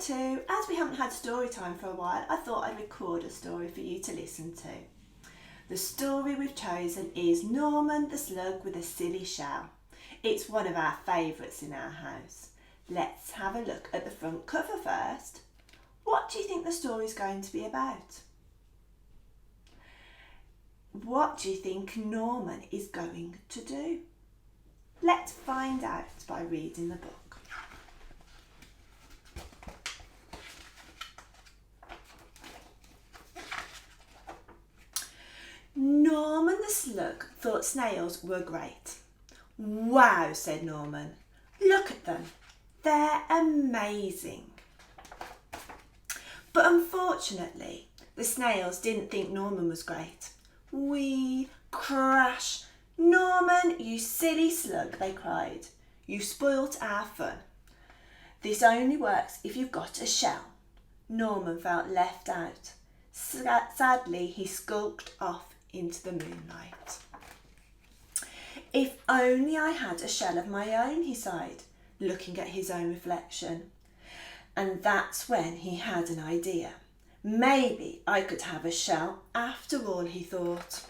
two, as we haven't had story time for a while, I thought I'd record a story for you to listen to. The story we've chosen is Norman the Slug with a Silly Shell. It's one of our favourites in our house. Let's have a look at the front cover first. What do you think the story's going to be about? What do you think Norman is going to do? Let's find out by reading the book. Norman the Slug thought snails were great. Wow, said Norman. Look at them. They're amazing. But unfortunately, the snails didn't think Norman was great. Wee, crash. Norman, you silly slug, they cried. You spoilt our fun. This only works if you've got a shell. Norman felt left out. Sadly, he skulked off into the moonlight. If only I had a shell of my own, he sighed, looking at his own reflection. And that's when he had an idea. Maybe I could have a shell after all, he thought.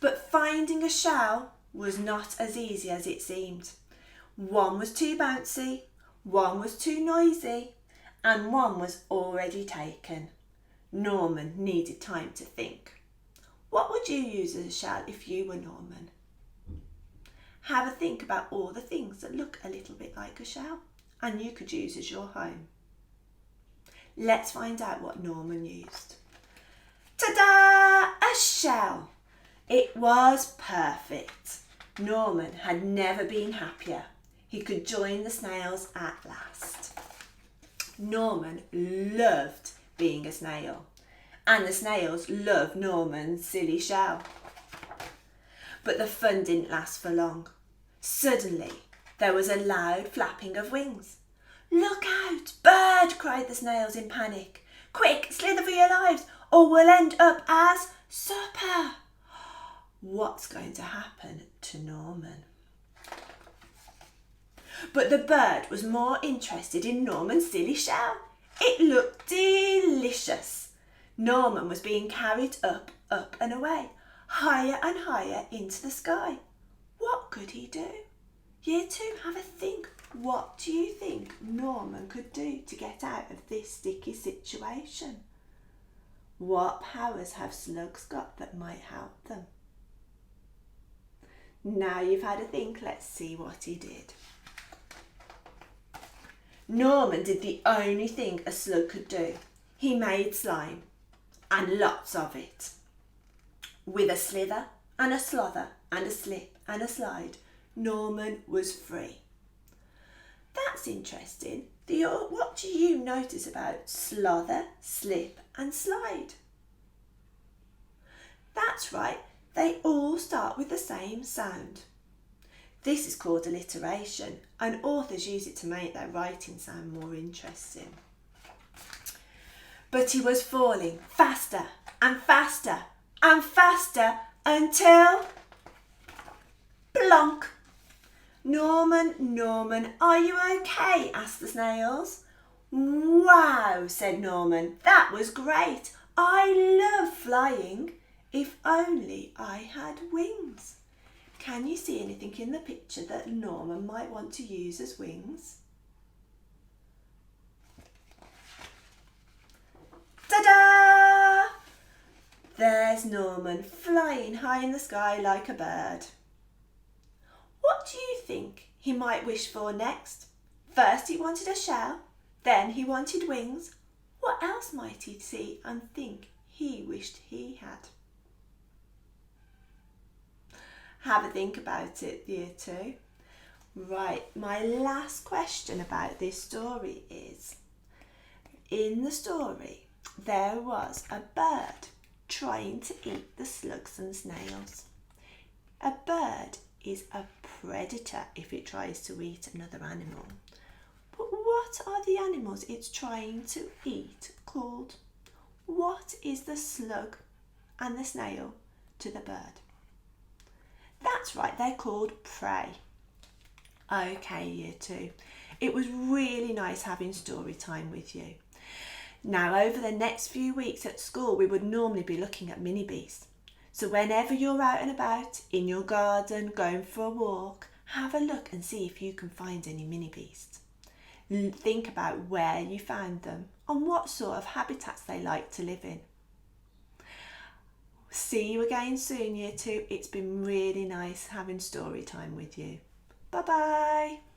But finding a shell was not as easy as it seemed. One was too bouncy, one was too noisy, and one was already taken. Norman needed time to think. What would you use as a shell if you were Norman? Have a think about all the things that look a little bit like a shell and you could use as your home. Let's find out what Norman used. Ta-da! A shell! It was perfect. Norman had never been happier. He could join the snails at last. Norman loved being a snail, and the snails loved Norman's silly shell. But the fun didn't last for long. Suddenly, there was a loud flapping of wings. Look out, bird, cried the snails in panic. Quick, slither for your lives, or we'll end up as supper. What's going to happen to Norman? But the bird was more interested in Norman's silly shell. It looked delicious. Norman was being carried up, up and away, higher and higher into the sky. What could he do? Year two, have a think. What do you think Norman could do to get out of this sticky situation? What powers have slugs got that might help them? Now you've had a think, let's see what he did. Norman did the only thing a slug could do. He made slime, and lots of it. With a slither and a slother and a slip and a slide, Norman was free. That's interesting. What do you notice about slother, slip and slide? That's right, they all start with the same sound. This is called alliteration, and authors use it to make their writing sound more interesting. But he was falling faster and faster and faster until... plonk! Norman, Norman, are you okay? Asked the snails. Wow, said Norman, that was great. I love flying. If only I had wings. Can you see anything in the picture that Norman might want to use as wings? Ta-da! There's Norman flying high in the sky like a bird. What do you think he might wish for next? First he wanted a shell, then he wanted wings. What else might he see and think he wished he had? Have a think about it, year two. Right, my last question about this story is, in the story there was a bird trying to eat the slugs and snails. A bird is a predator if it tries to eat another animal. But what are the animals it's trying to eat called? What is the slug and the snail to the bird? That's right, they're called prey. Okay, year two. It was really nice having story time with you. Now, over the next few weeks at school, we would normally be looking at mini beasts. So whenever you're out and about, in your garden, going for a walk, have a look and see if you can find any mini beasts. Think about where you found them and what sort of habitats they like to live in. See you again soon, Year 2. It's been really nice having story time with you. Bye-bye.